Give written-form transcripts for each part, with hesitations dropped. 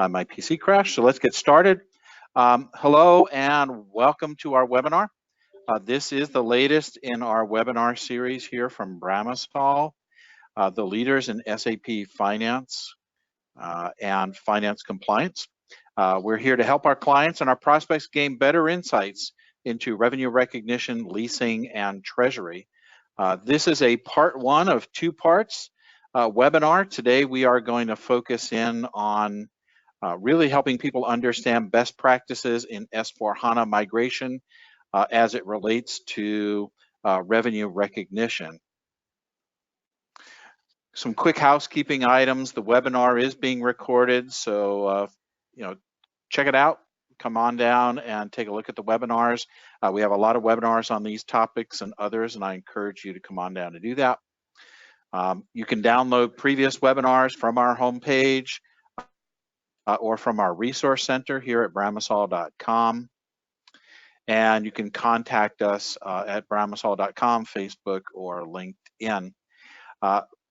My PC crashed, so let's get started. Hello and welcome to our webinar. This is the latest in our webinar series here from Bramasol, the leaders in SAP Finance and Finance Compliance. We're here to help our clients and our prospects gain better insights into revenue recognition, leasing, and treasury. This is a part one of two parts webinar. Today we are going to focus in on really helping people understand best practices in S4 HANA migration as it relates to revenue recognition. Some quick housekeeping items. The webinar is being recorded, so check it out. Come on down and take a look at the webinars. We have a lot of webinars on these topics and others, and I encourage you to come on down to do that. You can download previous webinars from our homepage or from our resource center here at bramasol.com. And you can contact us at bramasol.com, Facebook, or LinkedIn.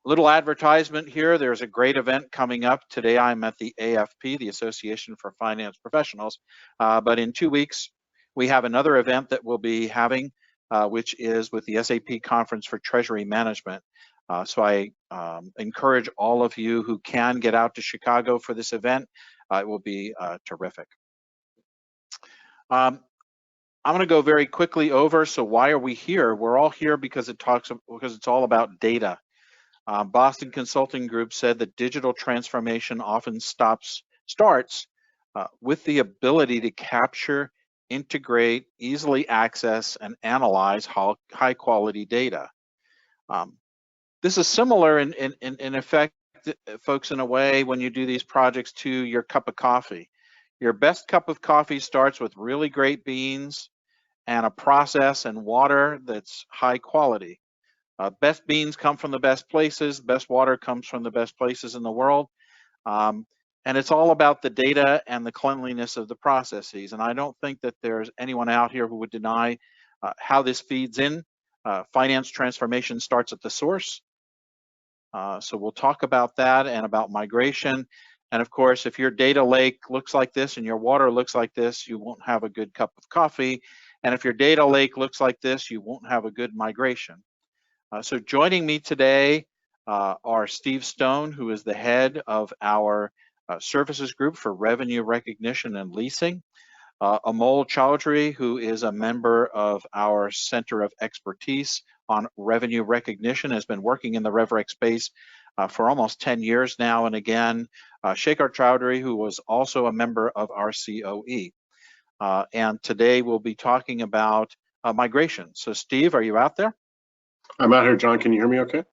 Little advertisement here. There's a great event coming up. Today I'm at the AFP, the Association for Finance Professionals. But in 2 weeks, we have another event that we'll be having, which is with the SAP Conference for Treasury Management. So I encourage all of you who can get out to Chicago for this event. It will be terrific. I'm going to go very quickly over. So why are we here? We're all here because it's all about data. Boston Consulting Group said that digital transformation often starts with the ability to capture, integrate, easily access, and analyze high quality data. This is similar in effect, folks, in a way, when you do these projects to your cup of coffee. Your best cup of coffee starts with really great beans and a process and water that's high quality. Best beans come from the best places, best water comes from the best places in the world. And it's all about the data and the cleanliness of the processes. And I don't think that there's anyone out here who would deny how this feeds in. Finance transformation starts at the source. So we'll talk about that and about migration. And of course, if your data lake looks like this and your water looks like this, you won't have a good cup of coffee. And if your data lake looks like this, you won't have a good migration. So joining me today are Steve Stone, who is the head of our services group for revenue recognition and leasing. Amol Chaudhari, who is a member of our Center of Expertise on Revenue Recognition, has been working in the RevRec space for almost 10 years now. And again, Shekhar Chaudhari, who was also a member of our COE. And today we'll be talking about migration. So Steve, are you out there? I'm out here, John. Can you hear me okay?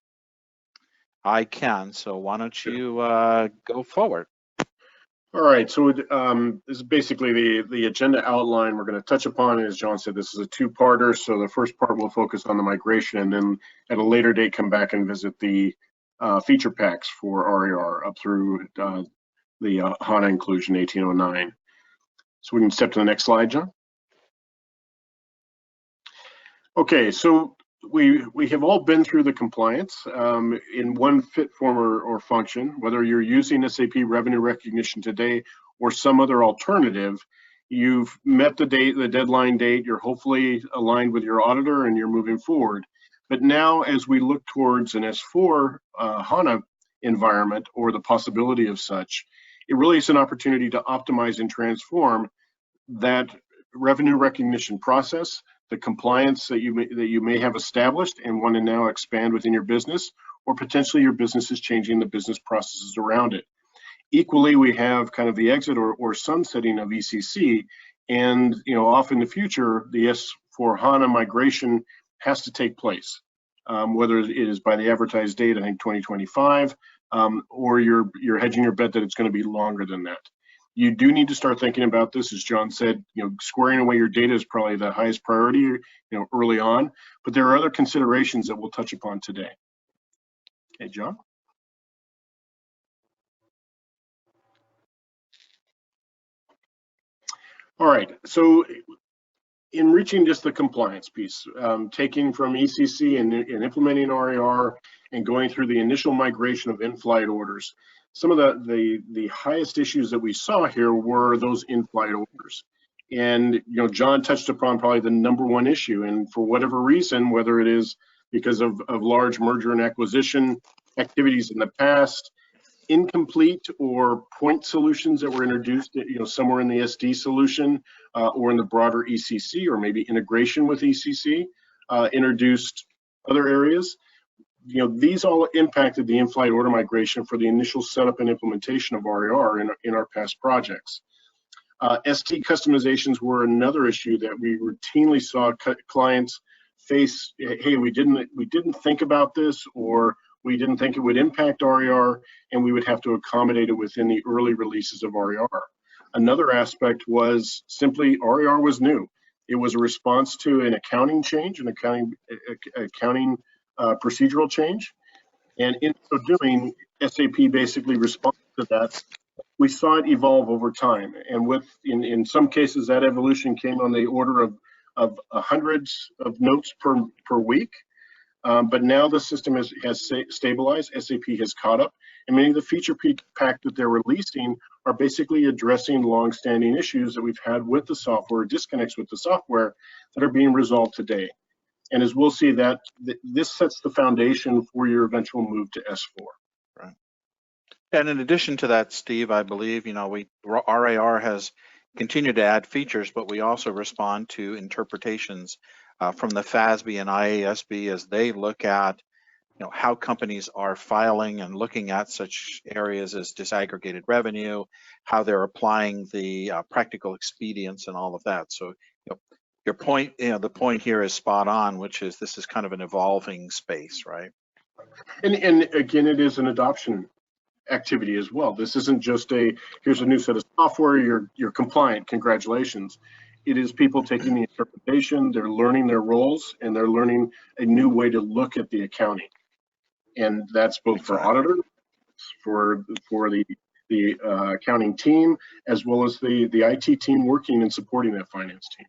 I can. So why don't you go forward? All right, so this is basically the agenda outline we're going to touch upon. As John said, this is a two-parter. So the first part will focus on the migration, and then at a later date come back and visit the feature packs for RAR up through the HANA inclusion 1809. So we can step to the next slide, John. Okay, so we have all been through the compliance in one fit, form, or function. Whether you're using SAP Revenue Recognition today or some other alternative, you've met the deadline date, you're hopefully aligned with your auditor, and you're moving forward. But now, as we look towards an S4 HANA environment or the possibility of such, it really is an opportunity to optimize and transform that revenue recognition process, the compliance that you may have established and want to now expand within your business, or potentially your business is changing the business processes around it. Equally, we have kind of the exit or sunsetting of ECC, and off in the future, the S4 HANA migration has to take place, whether it is by the advertised date, I think 2025, or you're hedging your bet that it's going to be longer than that. You do need to start thinking about this, as John said. Squaring away your data is probably the highest priority, early on. But there are other considerations that we'll touch upon today. Okay, John. All right. So, in reaching just the compliance piece, taking from ECC and implementing RAR and going through the initial migration of in-flight orders, some of the highest issues that we saw here were those in-flight orders. And John touched upon probably the #1 issue, and for whatever reason, whether it is because of large merger and acquisition activities in the past, incomplete or point solutions that were introduced, somewhere in the SD solution or in the broader ECC, or maybe integration with ECC, introduced other areas. These all impacted the in-flight order migration for the initial setup and implementation of RAR in our past projects. ST customizations were another issue that we routinely saw clients face. Hey, we didn't think about this, or we didn't think it would impact RAR, and we would have to accommodate it within the early releases of RAR. Another aspect was simply RAR was new. It was a response to an accounting change, an accounting procedural change, and in so doing, SAP basically responded to that. We saw it evolve over time, and in some cases that evolution came on the order of hundreds of notes per week. But now the system has stabilized, SAP has caught up, and many of the feature pack that they're releasing are basically addressing long-standing issues that we've had with the software, disconnects with the software, that are being resolved today. And as we'll see, that this sets the foundation for your eventual move to S4. Right. And in addition to that, Steve, I believe, RAR has continued to add features, but we also respond to interpretations from the FASB and IASB as they look at how companies are filing and looking at such areas as disaggregated revenue, how they're applying the practical expedience and all of that. So your point, the point here is spot on, which is this is kind of an evolving space, right? And again, it is an adoption activity as well. This isn't just here's a new set of software, you're compliant, congratulations. It is people taking the interpretation, they're learning their roles, and they're learning a new way to look at the accounting. And that's both for auditors, for the accounting team, as well as the IT team working and supporting that finance team.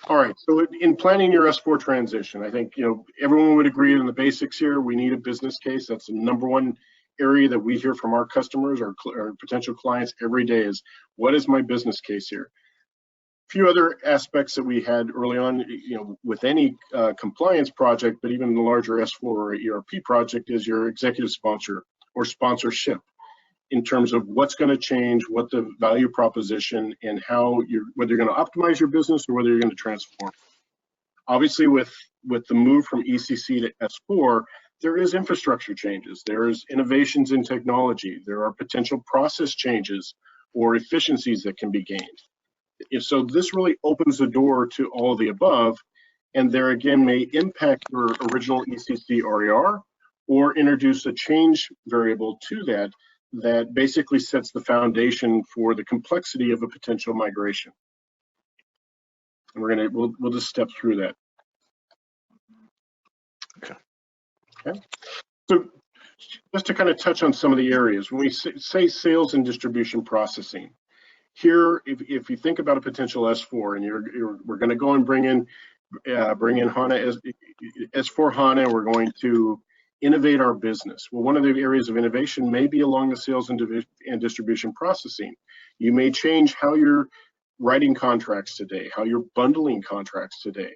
All right, so in planning your S4 transition, I think everyone would agree on the basics here. We need a business case. That's the #1 area that we hear from our customers or potential clients every day is, what is my business case here? A few other aspects that we had early on, with any compliance project, but even the larger S4 or ERP project, is your executive sponsor or sponsorship, in terms of what's going to change, what the value proposition, and how whether you're going to optimize your business or whether you're going to transform. Obviously, with the move from ECC to S4, there is infrastructure changes, there is innovations in technology, there are potential process changes or efficiencies that can be gained. So this really opens the door to all of the above, and there again may impact your original ECC RAR or introduce a change variable to that basically sets the foundation for the complexity of a potential migration. And we'll just step through that. Okay. So just to kind of touch on some of the areas, when we say sales and distribution processing, here, if you think about a potential S4, and we're going to go and bring in HANA S4 HANA, we're going to innovate our business. Well, one of the areas of innovation may be along the sales and distribution processing. You may change how you're writing contracts today, how you're bundling contracts today,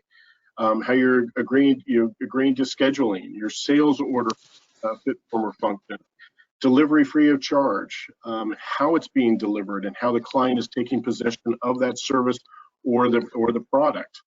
how you're agreeing to scheduling, your sales order fit form or function, delivery free of charge, how it's being delivered, and how the client is taking possession of that service or the product.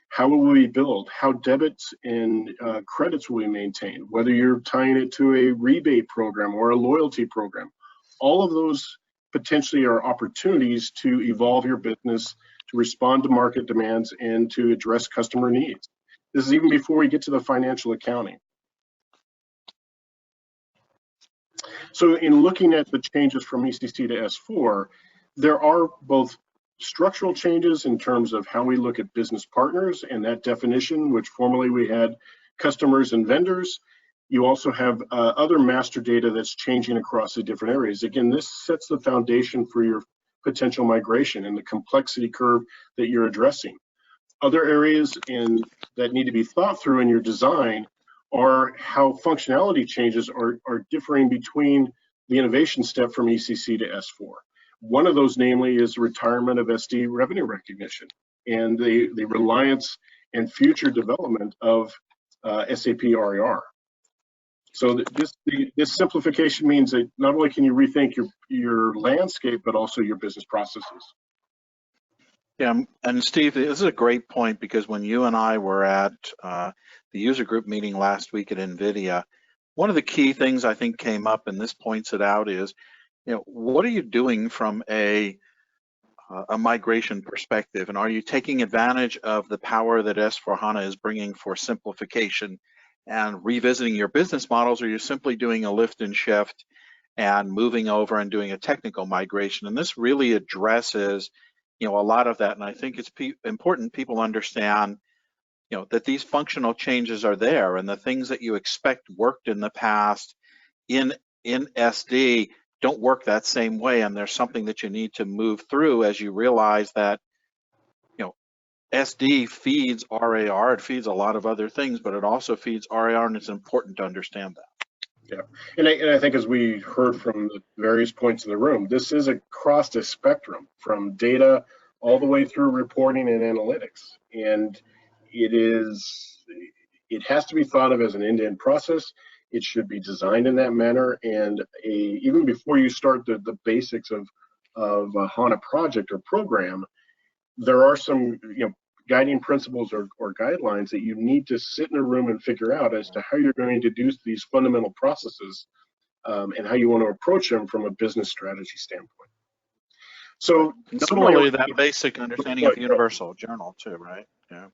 How will we build? How debits and credits will we maintain? Whether you're tying it to a rebate program or a loyalty program, all of those potentially are opportunities to evolve your business, to respond to market demands, and to address customer needs. This is even before we get to the financial accounting. So in looking at the changes from ECC to S4, there are both structural changes in terms of how we look at business partners and that definition, which formerly we had customers and vendors. You also have other master data that's changing across the different areas. Again, this sets the foundation for your potential migration and the complexity curve that you're addressing. Other areas that need to be thought through in your design are how functionality changes are differing between the innovation step from ECC to S4. One of those, namely, is the retirement of SD revenue recognition and the reliance and future development of SAP RAR. So this simplification means that not only can you rethink your landscape, but also your business processes. Yeah, and Steve, this is a great point, because when you and I were at the user group meeting last week at NVIDIA, one of the key things I think came up, and this points it out, is, what are you doing from a migration perspective, and are you taking advantage of the power that S/4HANA is bringing for simplification and revisiting your business models, or you're simply doing a lift and shift and moving over and doing a technical migration? And this really addresses a lot of that, and I think it's important people understand that these functional changes are there, and the things that you expect worked in the past in SD don't work that same way, and there's something that you need to move through as you realize that SD feeds RAR, it feeds a lot of other things, but it also feeds RAR, and it's important to understand that. Yeah, and I think, as we heard from the various points of the room, this is across the spectrum from data all the way through reporting and analytics, and it has to be thought of as an end-to-end process. It should be designed in that manner, and even before you start the basics of a HANA project or program, there are some guiding principles or guidelines that you need to sit in a room and figure out as to how you're going to do these fundamental processes and how you want to approach them from a business strategy standpoint. So similarly, that basic understanding of universal journal too, right? Yeah.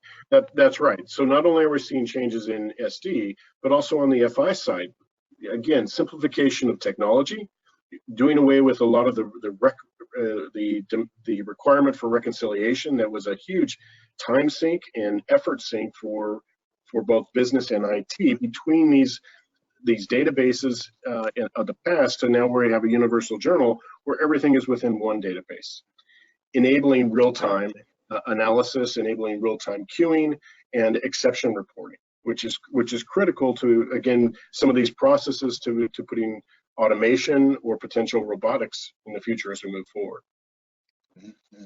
That's right. So not only are we seeing changes in SD, but also on the FI side, again, simplification of technology, doing away with a lot of the requirement for reconciliation that was a huge time sink and effort sink for both business and IT between these databases of the past, and now we have a universal journal where everything is within one database, enabling real-time analysis, enabling real-time queuing and exception reporting, which is critical to, again, some of these processes to putting automation or potential robotics in the future as we move forward. Mm-hmm.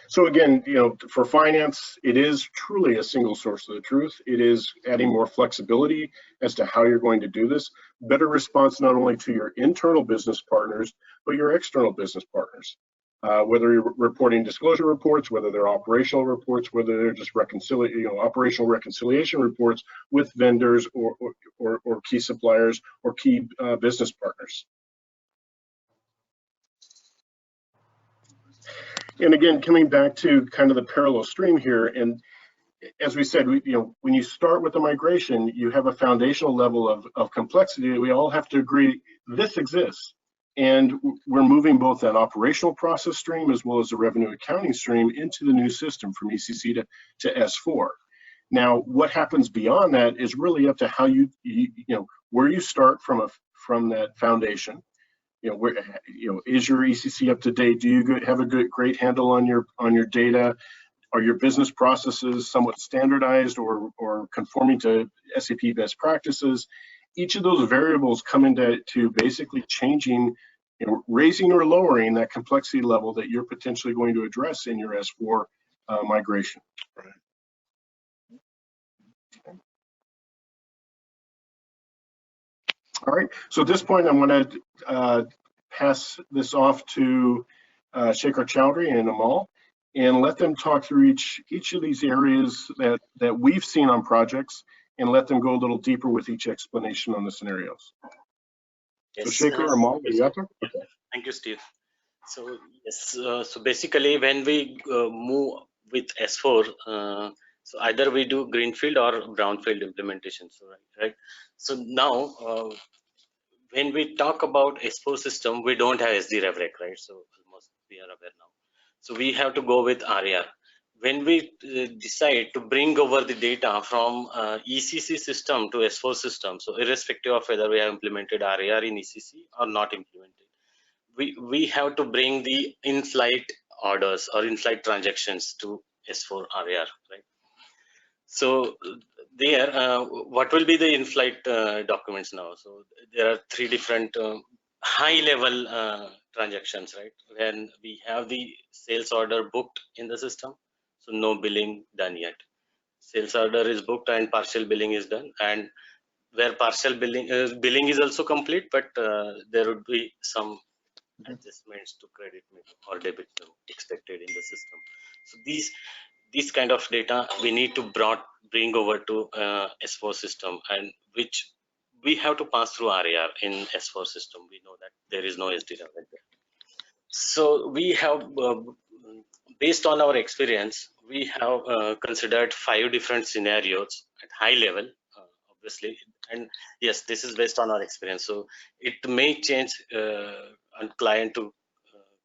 So again, for finance, it is truly a single source of the truth. It is adding more flexibility as to how you're going to do this, better response not only to your internal business partners, but your external business partners. Whether you're reporting disclosure reports, whether they're operational reports, whether they're just operational reconciliation reports with vendors or key suppliers or key business partners. And again, coming back to kind of the parallel stream here, and as we said, when you start with the migration, you have a foundational level of complexity that we all have to agree this exists. And we're moving both that operational process stream as well as the revenue accounting stream into the new system from ECC to S4. Now, what happens beyond that is really up to how where you start from that foundation. Is your ECC up to date? Do you have a great handle on your data? Are your business processes somewhat standardized or conforming to SAP best practices? Each of those variables come into basically changing, raising or lowering that complexity level that you're potentially going to address in your S4 migration. Right. All right, so at this point, I'm going to pass this off to Shekhar Chaudhari and Amol, and let them talk through each of these areas that we've seen on projects, and let them go a little deeper with each explanation on the scenarios. Yes, so Shekhar, Amol, Thank you, Steve. So yes, so basically when we move with S4, so either we do greenfield or brownfield implementation. So right. So now when we talk about S4 system, we don't have SD RevRec, right? So almost we are aware now. So we have to go with RAR. When we decide to bring over the data from ECC system to S4 system, so irrespective of whether we have implemented RAR in ECC or not implemented, we have to bring the in-flight orders or in-flight transactions to S4 RAR, right? So there, what will be the in-flight documents now? So there are three different high-level transactions, right? When we have the sales order booked in the system, so no billing done yet. Sales order is booked and partial billing is done, and where partial billing is also complete, but there would be some adjustments to credit or debit expected in the system. So these kind of data we need to bring over to S4 system, and which we have to pass through RAR in S4 system. We know that there is no SD RevRec there. So we have, based on our experience, we have considered 5 different scenarios at high level, obviously, and yes, this is based on our experience. So it may change on client to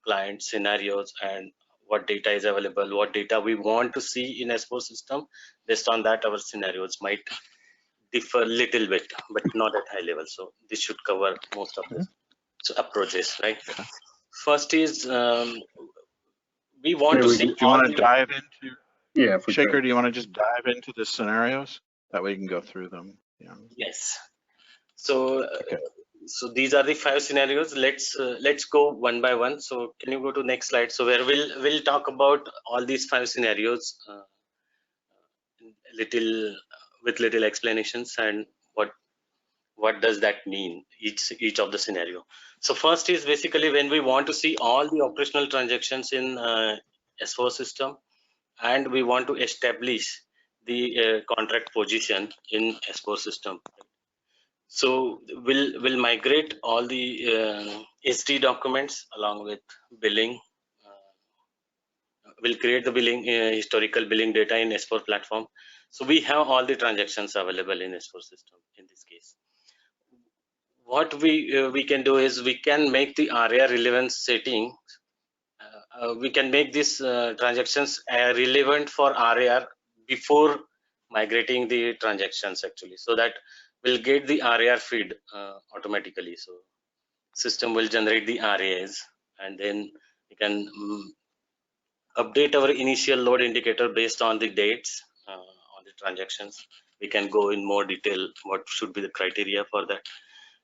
client scenarios, and what data is available, what data we want to see in S4 system. Based on that, our scenarios might differ a little bit, but not at high level. So this should cover most of the approaches, right? First is we want to see. Do you want to dive into? Yeah, for Shekhar, sure. do you want to just dive into the scenarios? That way you can go through them. Yeah. Yes. So Okay. so these are the 5 scenarios. Let's go one by one. So can you go to next slide? So where we'll talk about all these 5 scenarios, with little explanations, and what does that mean, each of the scenario. So first is basically when we want to see all the operational transactions in S4 system, and we want to establish the contract position in S4 system. So we'll migrate all the SD documents along with billing. We'll create the billing historical billing data in S4 platform. So we have all the transactions available in S4 system in this case. What we can do is we can make the RAR relevance setting. We can make these transactions relevant for RAR before migrating the transactions, actually, so that we'll get the RAR feed automatically. So system will generate the RAs, and then we can update our initial load indicator based on the dates on the transactions. We can go in more detail what should be the criteria for that.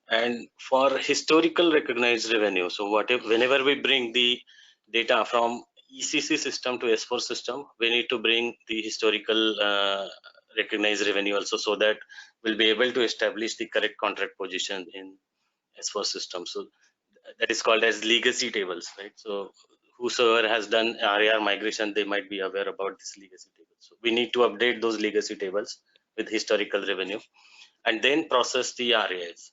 And for historical recognized revenue, so whenever we bring the data from ECC system to S4 system, we need to bring the historical recognized revenue also, so that we'll be able to establish the correct contract position in S4 system. So that is called as legacy tables, right? So whosoever has done RAR migration, they might be aware about this legacy table. So we need to update those legacy tables with historical revenue, and then process the RAs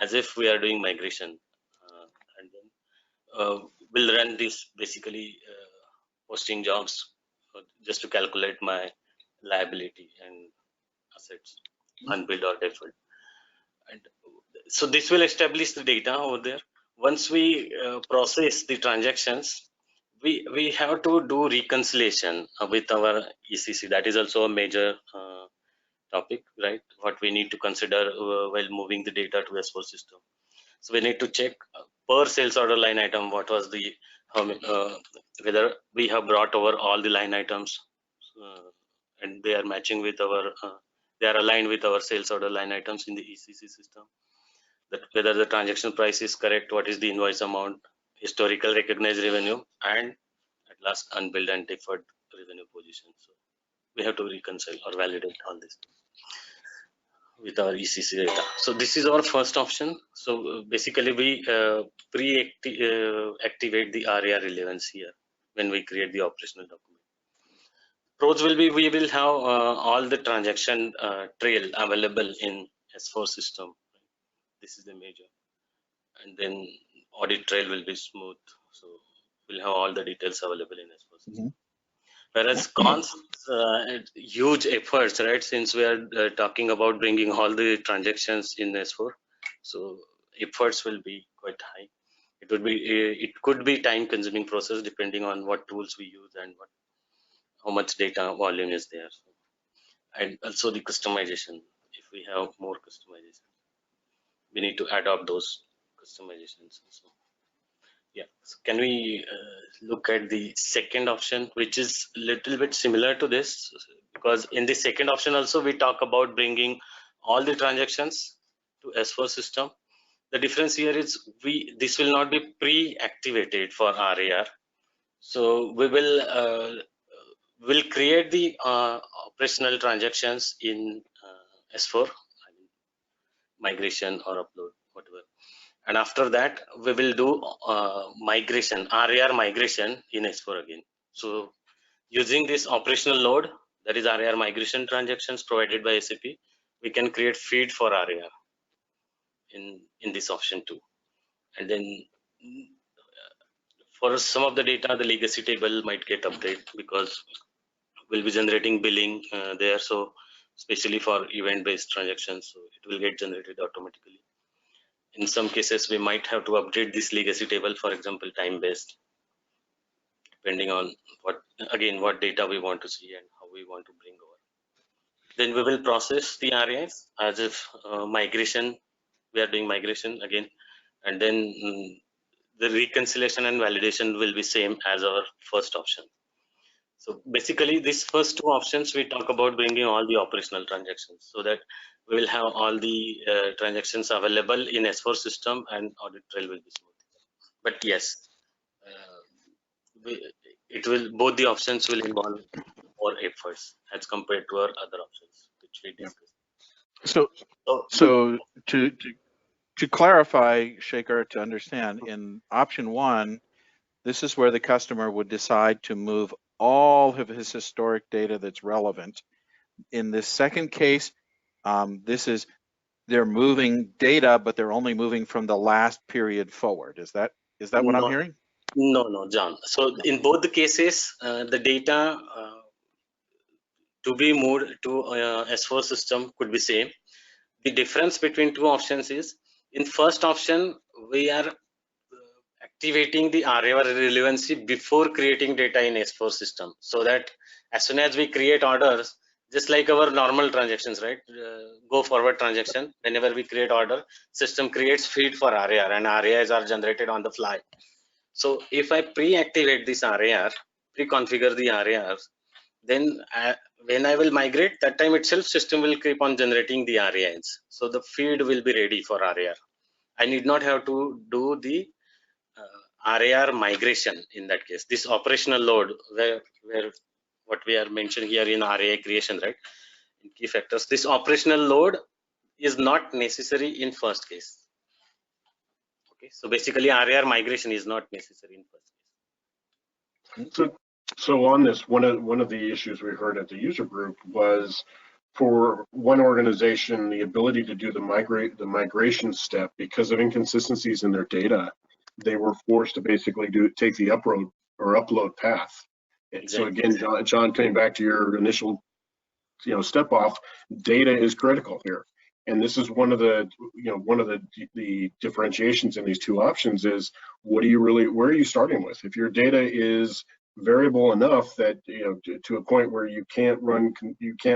as if we are doing migration, and then we'll run this basically posting jobs just to calculate my liability and assets, unbilled or deferred. And so this will establish the data over there. Once we process the transactions, we have to do reconciliation with our ECC. That is also a major topic, right? What we need to consider while moving the data to S4 system. So we need to check per sales order line item what was the whether we have brought over all the line items and they are matching with our they are aligned with our sales order line items in the ECC system. That whether the transaction price is correct, what is the invoice amount, historical recognized revenue, and at last unbilled and deferred revenue position. So we have to reconcile or validate all this with our ECC data. So this is our first option. So basically we activate the RAR relevance here when we create the operational document. Pros will be we will have all the transaction trail available in S4 system. This is the major, and then audit trail will be smooth. So we'll have all the details available in S4 system. Whereas cons, huge efforts, right? Since we are talking about bringing all the transactions in S4, so efforts will be quite high. It could be time-consuming process depending on what tools we use and how much data volume is there. So, and also the customization. If we have more customization, we need to adopt those customizations also. Yeah, so can we look at the second option, which is a little bit similar to this, because in the second option also we talk about bringing all the transactions to S4 system. The difference here is this will not be pre-activated for RAR. So we will create the operational transactions in S4, migration or upload, whatever. And after that, we will do migration, RAR migration in S4 again. So using this operational load, that is RAR migration transactions provided by SAP, we can create feed for RAR in this option too. And then for some of the data, the legacy table might get updated because we'll be generating billing there. So especially for event-based transactions, so it will get generated automatically. In some cases, we might have to update this legacy table, for example, time-based, depending on what data we want to see and how we want to bring over. Then we will process the RAs as if migration, we are doing migration again, and then the reconciliation and validation will be same as our first option. So basically, these first two options, we talk about bringing all the operational transactions so that we will have all the transactions available in S4 system and audit trail will be smooth. But yes, both the options will involve more efforts as compared to our other options, which we discussed. So to clarify, Shekhar, to understand, in option one, this is where the customer would decide to move all of his historic data that's relevant. In this second case, they're moving data, but they're only moving from the last period forward. Is that what I'm hearing? No, John. So in both the cases, the data to be moved to S4 system could be same. The difference between two options is, in first option, we are activating the RAR relevancy before creating data in S4 system, so that as soon as we create orders, just like our normal transactions, right? Go forward transaction, whenever we create order, system creates feed for RAR and RARs are generated on the fly. So if I pre-activate this RAR, pre-configure the RARs, then when I will migrate, that time itself system will keep on generating the RARs. So the feed will be ready for RAR. I need not have to do the RAR migration in that case. This operational load, where what we are mentioning here in RAR creation, right? In key factors, this operational load is not necessary in first case. Okay, so basically RAR migration is not necessary in first case. So on this, one of the issues we heard at the user group was, for one organization, the ability to do the migration step, because of inconsistencies in their data, they were forced to basically take the upload path. Exactly. So again, John, coming back to your initial step off, data is critical here. And this is one of the differentiations in these two options is, where are you starting with? If your data is variable enough that to a point where you can't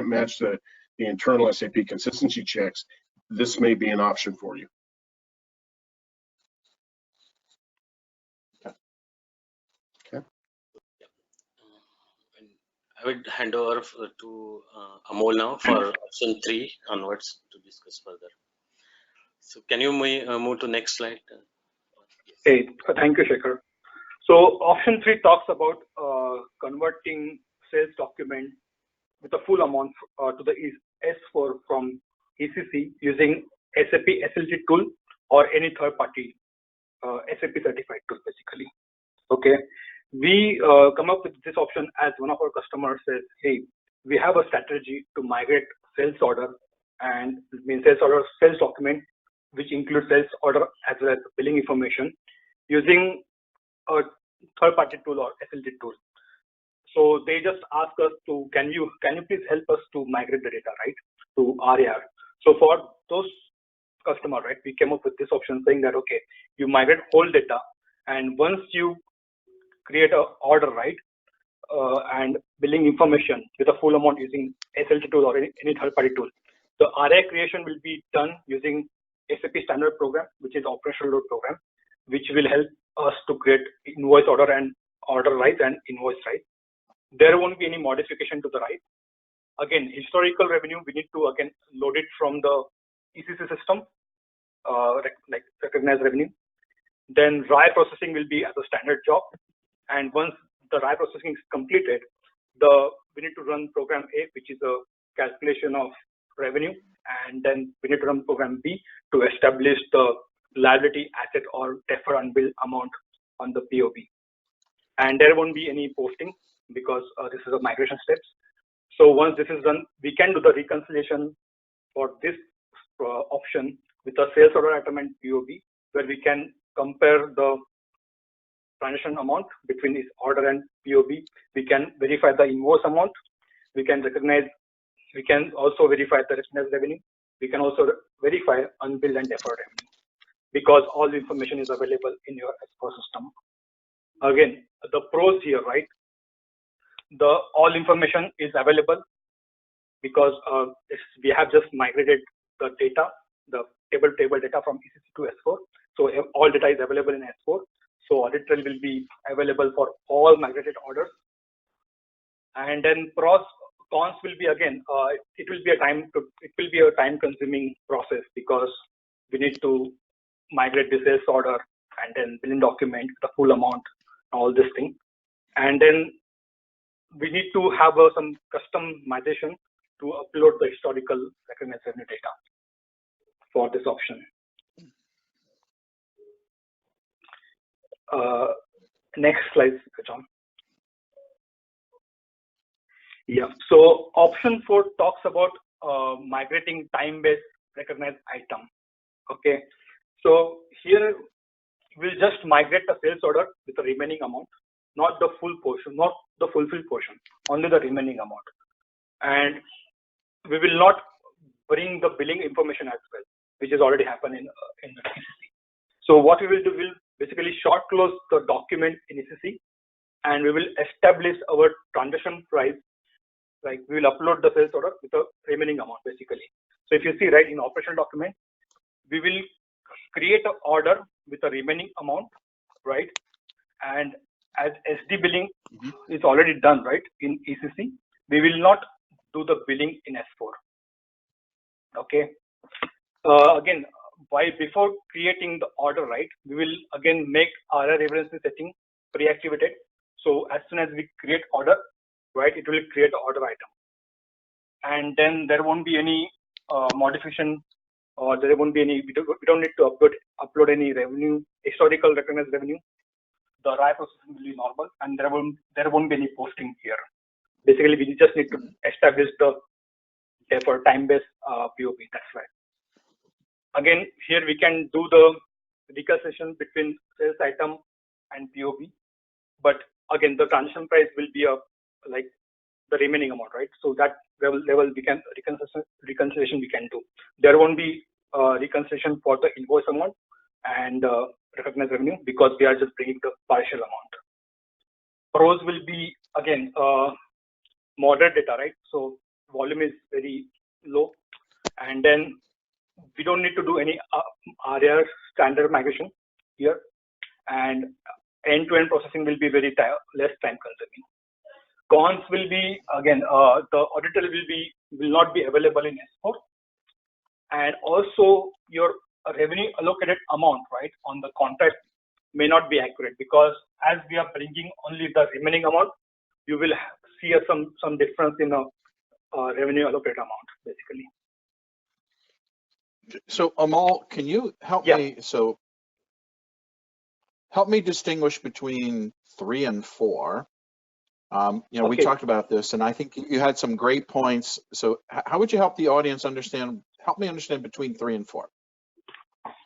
match the internal SAP consistency checks, this may be an option for you. Okay. I would hand over to Amol now for option 3 onwards to discuss further. So can you move to next slide? Hey, thank you, Shekhar. So option 3 talks about converting sales document with a full amount to the S4 from ECC using SAP SLG tool or any third-party SAP certified tool, basically. Okay, we come up with this option as one of our customers says, hey, we have a strategy to migrate sales order, and it means sales document, which includes sales order as well as billing information, using a third-party tool or SLG tool. So they just ask us to, can you please help us to migrate the data, right, to RAR. So for those customers, right, we came up with this option saying that, okay, you migrate whole data, and once you create an order, right, and billing information with a full amount using SLG tool or any third-party tool, the RAR creation will be done using SAP standard program, which is operational load program, which will help us to create invoice order and order right and invoice right. There won't be any modification to the right. Again, historical revenue, we need to again load it from the ECC system, like recognized revenue. Then RAR processing will be as a standard job. And once the RAR processing is completed, we need to run program A, which is a calculation of revenue. And then we need to run program B to establish the liability, asset, or deferred unbilled amount on the POB. And there won't be any posting because this is a migration steps. So once this is done, we can do the reconciliation for this option with a sales order item and POB, where we can compare the transaction amount between this order and POB. We can verify the invoice amount. We can also verify the recognized revenue. We can also verify unbilled and deferred revenue because all the information is available in your S4 system. Again, the pros here, right? All information is available because we have just migrated the data, the table data from ECC to S4. So all data is available in S4. So audit trail will be available for all migrated orders. And then cons will be again, it will be a time-consuming process because we need to migrate the sales order and then billing document the full amount, all this thing, and then we need to have some customization to upload the historical recognized revenue data for this option. Next slide, John. Yeah, so option 4 talks about migrating time-based recognized item. Okay, so here we'll just migrate the sales order with the remaining amount, not the full portion, not the fulfilled portion, only the remaining amount. And we will not bring the billing information as well, which has already happened in the ECC. So what we will do, we'll basically short close the document in ECC, and we will establish our transaction price. Like we will upload the sales order with the remaining amount basically. So if you see right in operational document, we will create an order with a remaining amount, right? And as SD billing is already done, right, in ECC, we will not do the billing in S4. Okay. Again, before creating the order, right, we will again make RR reference setting pre-activated. So as soon as we create order, right, it will create the order item, and then there won't be any modification, or there won't be any. We don't need to upload any revenue, historical recognized revenue. The RAR processing will be normal, and there won't be any posting here. Basically, we just need to establish the deferred time-based POB. That's right. Again, here we can do the reconciliation between sales item and POB, but again, the transaction price will be like the remaining amount, right? So that level we can reconciliation we can do. There won't be reconciliation for the invoice amount and recognized revenue because we are just bringing the partial amount. Pros will be again moderate data, right? So volume is very low, and then we don't need to do any RAR standard migration here, and end-to-end processing will be very less time consuming. Cons will be again the audit trail will not be available in S4, and also your revenue allocated amount, right, on the contract may not be accurate because as we are bringing only the remaining amount, you will see some difference in the revenue allocated amount basically. So Amol, can you help me? So help me distinguish between 3 and 4. We talked about this, and I think you had some great points. So how would you help the audience understand? Help me understand between 3 and 4.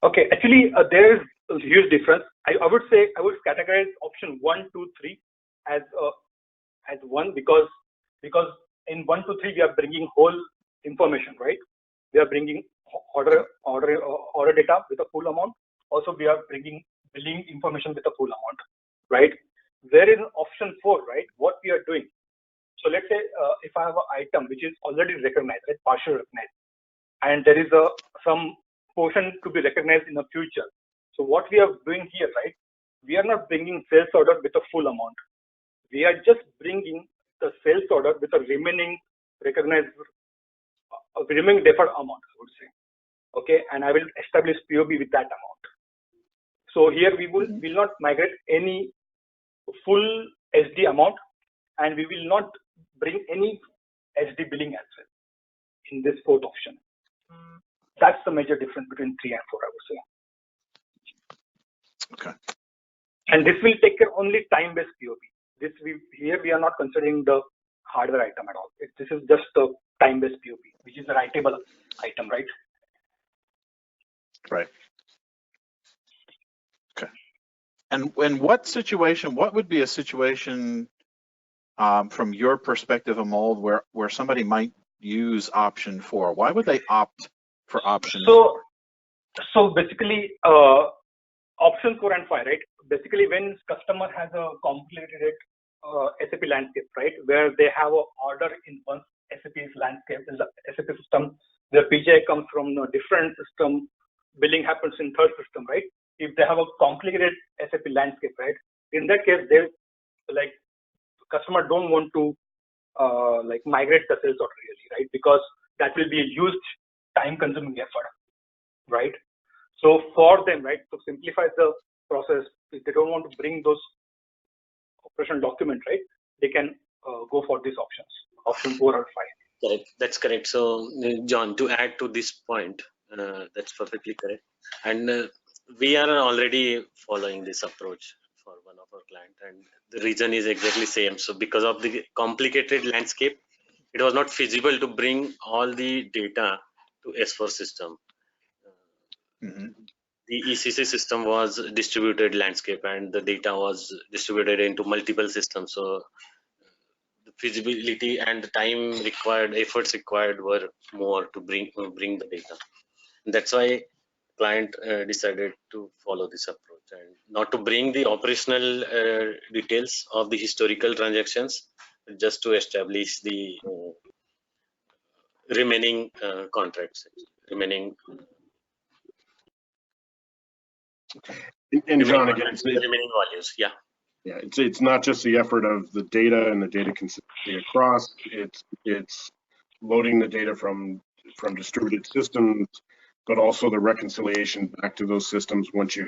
Okay, actually, there is a huge difference. I would say I would categorize option 1, 2, 3 as 1 because in 1 to 3 we are bringing whole information, right? We are bringing order data with a full amount. Also, we are bringing billing information with a full amount, right? There is option 4, right? What we are doing. So let's say if I have an item which is already recognized, right, partially recognized, and there is some portion to be recognized in the future. So what we are doing here, right? we are not bringing sales order with a full amount. We are just bringing the sales order with a remaining recognized, remaining deferred amount, I would say. Okay, and I will establish POB with that amount. So here we will not migrate any full SD amount, and we will not bring any SD billing as well in this fourth option. That's the major difference between 3 and 4, I would say. Okay. And this will take care only time-based POB. Here we are not considering the hardware item at all. This is just the time-based POB, which is a writable item, right? Right. Okay. And what situation? What would be a situation from your perspective, Amol, where somebody might use option 4? Why would they opt for option 4? So basically, option 4 and 5, right? Basically, when customer has a complicated SAP landscape, right, where they have an order in one SAP's landscape, in the SAP system, the PGI comes from a different system, billing happens in third system, right? If they have a complicated SAP landscape, right, in that case, they like customer don't want to like migrate the sales order really, right? Because that will be a huge time-consuming effort, right? So for them, right, to simplify the process, if they don't want to bring those operational documents, right, they can go for these options, option 4 or 5. Correct. That's correct. So, John, to add to this point, that's perfectly correct. And we are already following this approach for one of our clients, and the reason is exactly same. So, because of the complicated landscape, it was not feasible to bring all the data to S4 system. The ECC system was distributed landscape, and the data was distributed into multiple systems. So the feasibility and the time required, efforts required were more to bring the data. And that's why client decided to follow this approach and not to bring the operational details of the historical transactions, just to establish the remaining contracts, remaining. And John, again, remaining values, yeah. Yeah, it's not just the effort of the data and the data consistency across. It's loading the data from distributed systems, but also the reconciliation back to those systems once you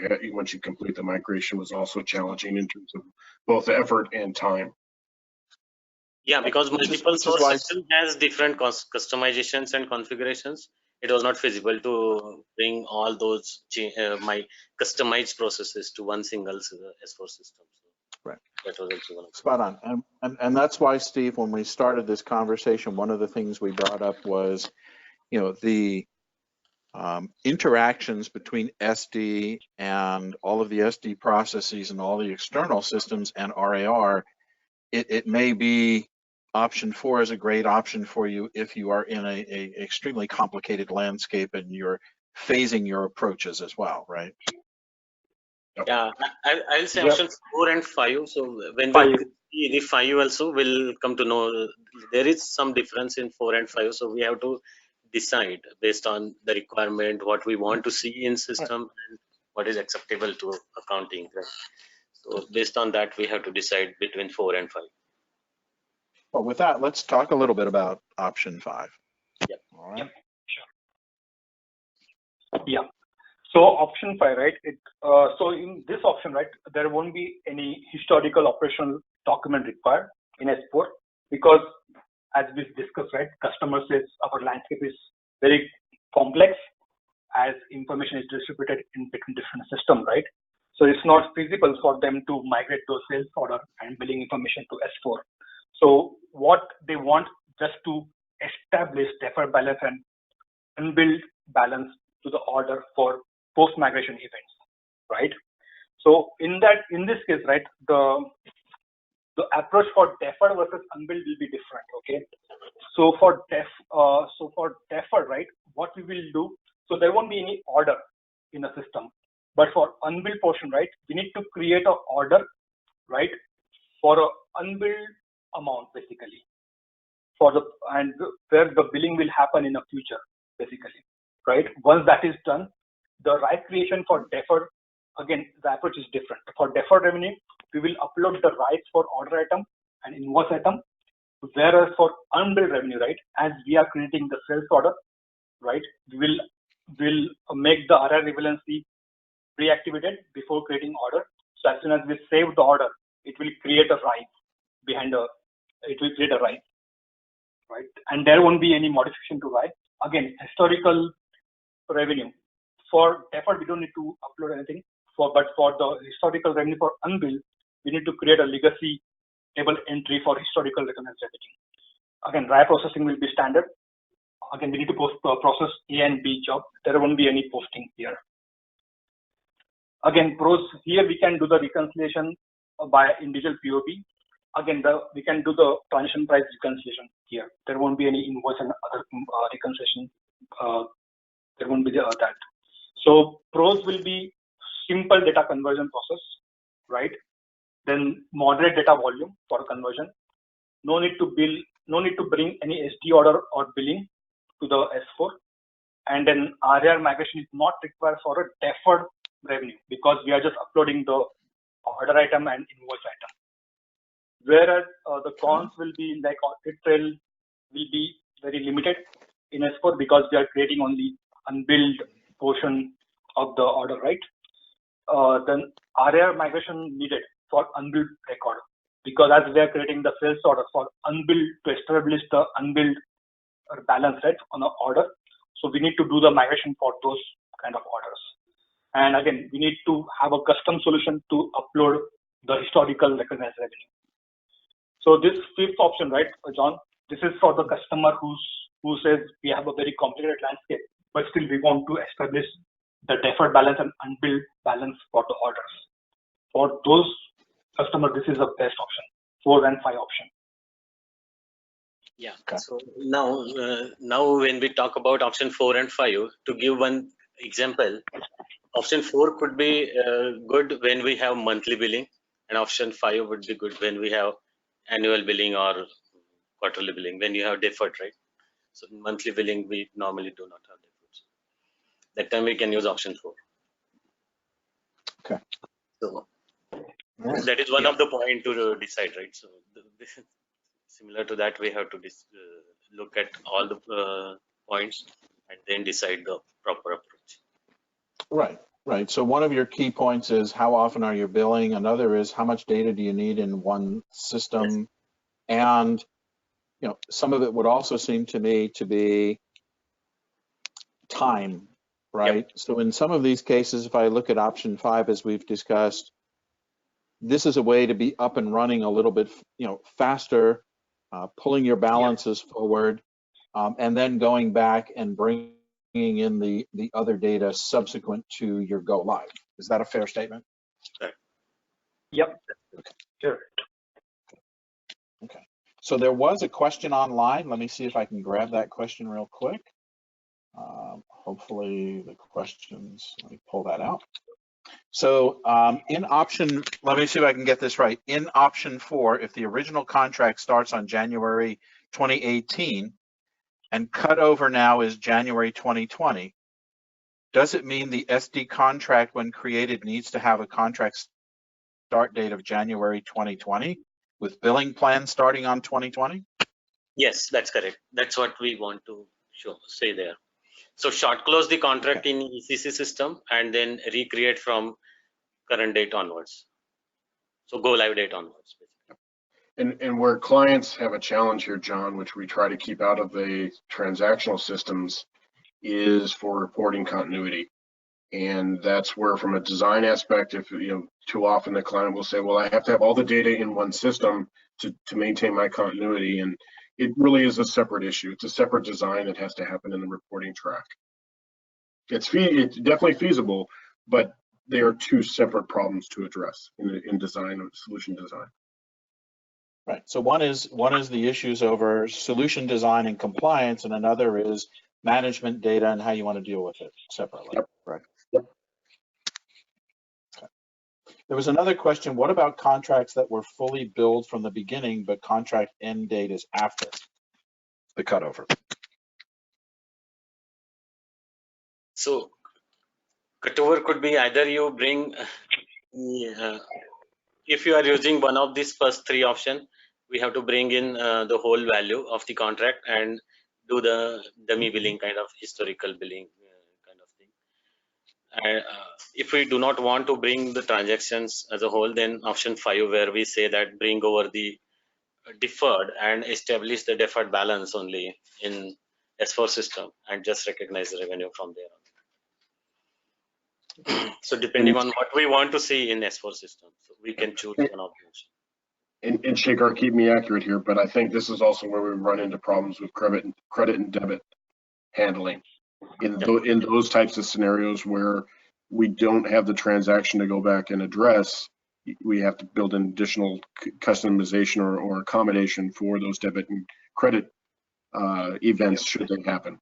complete the migration was also challenging in terms of both the effort and time. Yeah, because multiple source system has different customizations and configurations. It was not feasible to bring all those my customized processes to one single S4 system. So right. That was also one of spot on, and that's why, Steve, when we started this conversation, one of the things we brought up was, the interactions between SD and all of the SD processes and all the external systems and RAR. It may be option 4 is a great option for you if you are in a extremely complicated landscape and you're phasing your approaches as well, right? Yeah, I'll say options 4 and 5. So when we see the 5 also, we'll come to know there is some difference in 4 and 5. So we have to decide based on the requirement, what we want to see in system and what is acceptable to accounting. Right? So based on that, we have to decide between 4 and 5. Well, with that, let's talk a little bit about option 5. Yep. All right. Sure. Yeah. So option 5, right? So in this option, right, there won't be any historical operational document required in S4 because, as we discussed, right, customer says our landscape is very complex as information is distributed in between different systems, right? So it's not feasible for them to migrate those sales order and billing information to S4. So what they want just to establish deferred balance and unbilled balance to the order for post-migration events, right? So in this case, right, the approach for deferred versus unbilled will be different. Okay. So for deferred, right, what we will do, so there won't be any order in the system, but for unbilled portion, right, we need to create an order, right, for an unbilled amount basically, where the billing will happen in the future basically, right? Once that is done, the right creation for deferred again, the approach is different. For deferred revenue, we will upload the rights for order item and invoice item. Whereas for unbilled revenue, right, as we are creating the sales order, right, we'll make the RR equivalency reactivated before creating order. So as soon as we save the order, it will create a right behind it will create a right, right? And there won't be any modification to right. Again, historical revenue. For deferred, we don't need to upload anything. But for the historical revenue for unbilled, we need to create a legacy table entry for historical recognized revenue. Again, RAR processing will be standard. Again, we need to process A and B job. There won't be any posting here. Again, pros, here we can do the reconciliation by individual POB. Again, we can do the transaction price reconciliation here. There won't be any invoice and other reconciliation. There won't be that. So pros will be simple data conversion process, right? Then moderate data volume for conversion. No need to bring any SD order or billing to the S4. And then RAR migration is not required for a deferred revenue because we are just uploading the order item and invoice item. Whereas the cons will be like audit trail will be very limited in S4 because we are creating only unbilled portion of the order, right? Then RAR migration needed for unbilled record because as we are creating the sales order for unbilled to establish the unbilled balance, right, on the order. So we need to do the migration for those kind of orders. And again, we need to have a custom solution to upload the historical recognized revenue. So this fifth option, right, John, this is for the customer who says we have a very complicated landscape, but still we want to establish the deferred balance and unbilled balance for the orders. For those customers, this is the best option, 4 and 5 option. Yeah. Okay. So now when we talk about option 4 and 5, to give one example, option 4 could be good when we have monthly billing, and option 5 would be good when we have annual billing or quarterly billing, when you have deferred, right? So monthly billing, we normally do not have deferred. That time we can use option 4. Okay. So that is one of the point to decide, right? So this is similar to that, we have to look at all the points and then decide the proper approach. Right, right. So one of your key points is how often are you billing? Another is how much data do you need in one system? Yes. And you know, some of it would also seem to me to be time, right? Yep. So in some of these cases, if I look at option 5, as we've discussed, this is a way to be up and running a little bit, you know, faster, pulling your balances forward, and then going back and bringing in the other data subsequent to your go live. Is that a fair statement? Right. Yep. Okay. Sure. Okay. So there was a question online. Let me see if I can grab that question real quick. Hopefully the questions, let me pull that out. So in option, let me see if I can get this right. In option 4, if the original contract starts on January 2018 and cutover now is January 2020, does it mean the SD contract when created needs to have a contract start date of January 2020 with billing plan starting on 2020? Yes, that's correct. That's what we want to say there. So short close the contract in ECC system and then recreate from current date onwards. So go live date onwards. And where clients have a challenge here, John, which we try to keep out of the transactional systems, is for reporting continuity. And that's where, from a design aspect, if you know, too often the client will say, well, I have to have all the data in one system to maintain my continuity. And it really is a separate issue. It's a separate design that has to happen in the reporting track. It's definitely feasible, but they are two separate problems to address in design or solution design. Right. So one is the issues over solution design and compliance, and another is management data and how you want to deal with it separately. Yep. Right. Yep. Okay. There was another question. What about contracts that were fully billed from the beginning, but contract end date is after the cutover? So cutover could be either you bring, if you are using one of these first three options, we have to bring in the whole value of the contract and do the dummy billing kind of historical billing kind of thing. And if we do not want to bring the transactions as a whole, then option 5, where we say that bring over the deferred and establish the deferred balance only in S4 system and just recognize the revenue from there on. So depending on what we want to see in S4 system, so we can choose one of those. And Shekhar, keep me accurate here, but I think this is also where we run into problems with credit and debit handling in those types of scenarios where we don't have the transaction to go back and address. We have to build an additional customization or accommodation for those debit and credit events should they happen.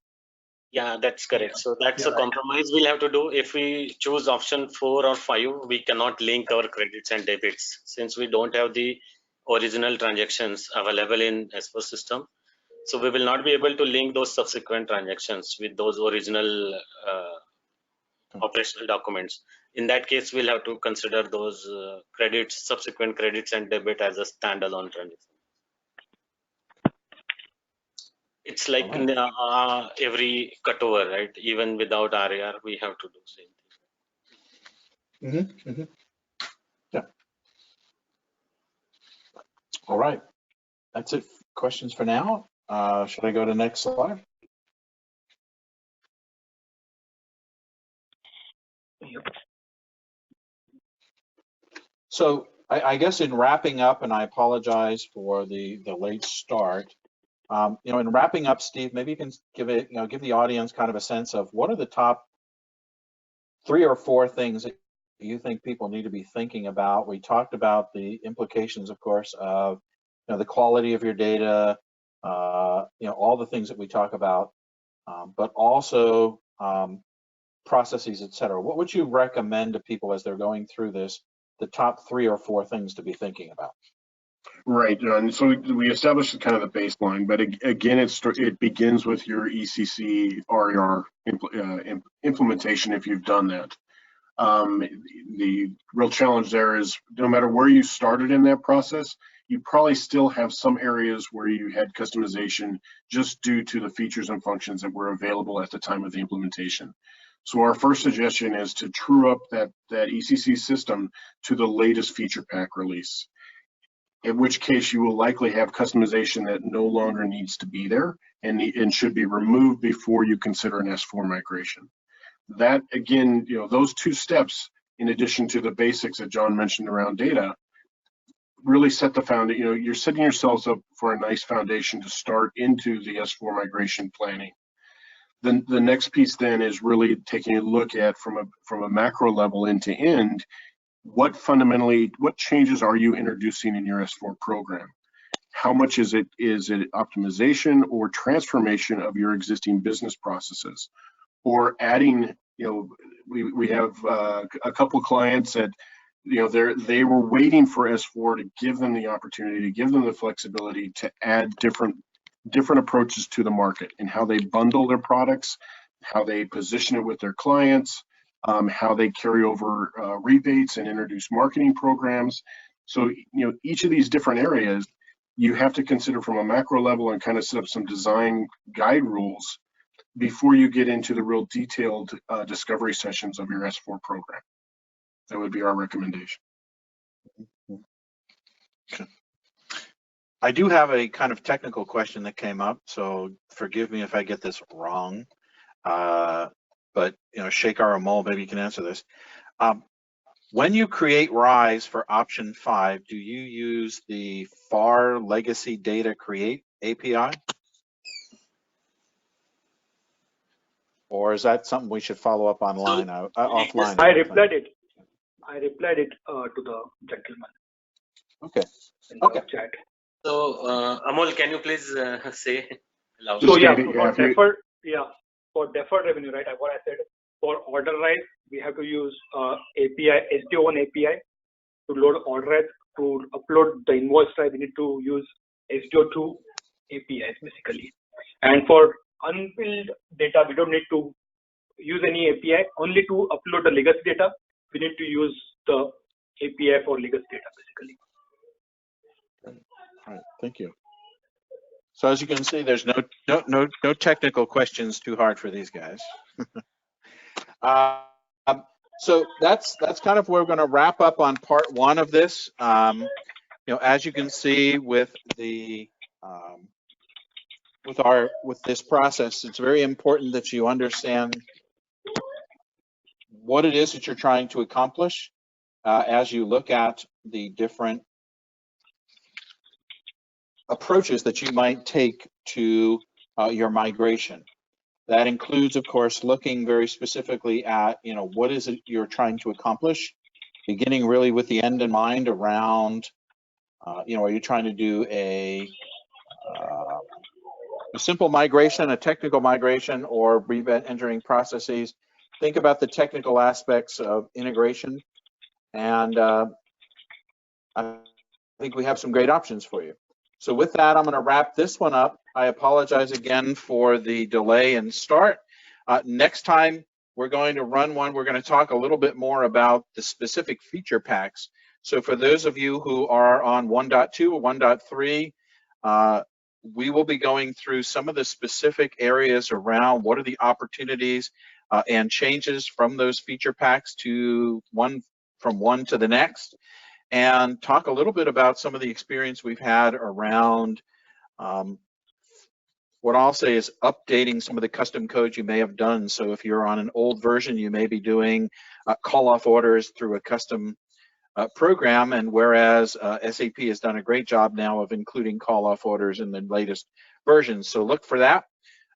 Yeah, that's correct. So that's a compromise we'll have to do. If we choose option 4 or 5, we cannot link our credits and debits since we don't have the original transactions available in S4 system. So we will not be able to link those subsequent transactions with those original operational documents. In that case, we'll have to consider those credits, subsequent credits and debit as a standalone transaction. It's like in every cutover, right? Even without RAR, we have to do same thing. Yeah. All right. That's it. Questions for now. Should I go to next slide? So I guess in wrapping up, and I apologize for the late start. In wrapping up, Steve, maybe you can give the audience kind of a sense of what are the top 3 or 4 things that you think people need to be thinking about. We talked about the implications, of course, of the quality of your data, all the things that we talk about, but also processes, et cetera. What would you recommend to people as they're going through this, the top 3 or 4 things to be thinking about? Right, and so we established kind of the baseline, but again, it begins with your ECC RAR implementation if you've done that. The real challenge there is no matter where you started in that process, you probably still have some areas where you had customization just due to the features and functions that were available at the time of the implementation. So our first suggestion is to true up that ECC system to the latest feature pack release, in which case you will likely have customization that no longer needs to be there and should be removed before you consider an S4 migration. That, again, those 2 steps, in addition to the basics that John mentioned around data, really set the foundation. You're setting yourselves up for a nice foundation to start into the S4 migration planning. The next piece then is really taking a look at from a macro level end to end, what changes are you introducing in your S4 program? How much is it optimization or transformation of your existing business processes, or adding? We have a couple of clients that they were waiting for S4 to give them the opportunity, to give them the flexibility to add different approaches to the market and how they bundle their products, how they position it with their clients, how they carry over rebates and introduce marketing programs. So, each of these different areas you have to consider from a macro level and kind of set up some design guide rules before you get into the real detailed discovery sessions of your S4 program. That would be our recommendation. I do have a kind of technical question that came up, so forgive me if I get this wrong. But Shekhar or Amol, maybe you can answer this. When you create RISE for option 5, do you use the FAR legacy data create API? Or is that something we should follow up online, offline? I replied it to the gentleman. Okay. In the chat. So Amol, can you please say loud? So for deferred revenue, right? What I said, for order RISE, we have to use API, SD1 API to load order RISE. To upload the invoice RISE, we need to use SD2 APIs basically. And for unbilled data, we don't need to use any API only to upload the legacy data. We need to use the API for legacy data, basically. All right, thank you. So as you can see, there's no technical questions too hard for these guys. So that's kind of where we're going to wrap up on part one of this. You know, as you can see with the with this process, it's very important that you understand what it is that you're trying to accomplish as you look at the different approaches that you might take to your migration. That includes, of course, looking very specifically at, you know, what is it you're trying to accomplish, beginning really with the end in mind around, you know, are you trying to do a simple migration, a technical migration, or re-entering processes? Think about the technical aspects of integration, and I think we have some great options for you. So with that, I'm going to wrap this one up. I apologize again for the delay in start. Next time, we're going to run one. We're going to talk a little bit more about the specific feature packs. So for those of you who are on 1.2 or 1.3, we will be going through some of the specific areas around what are the opportunities and changes from those feature packs to from one to the next, and talk a little bit about some of the experience we've had around what I'll say is updating some of the custom codes you may have done. So if you're on an old version, you may be doing call-off orders through a custom program, and whereas SAP has done a great job now of including call-off orders in the latest versions. So look for that.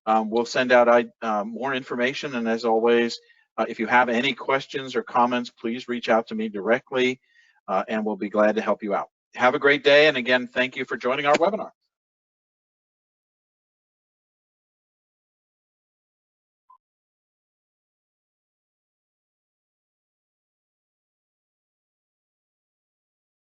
We'll send out more information, and as always, if you have any questions or comments, please reach out to me directly, and we'll be glad to help you out. Have a great day, and again, thank you for joining our webinar.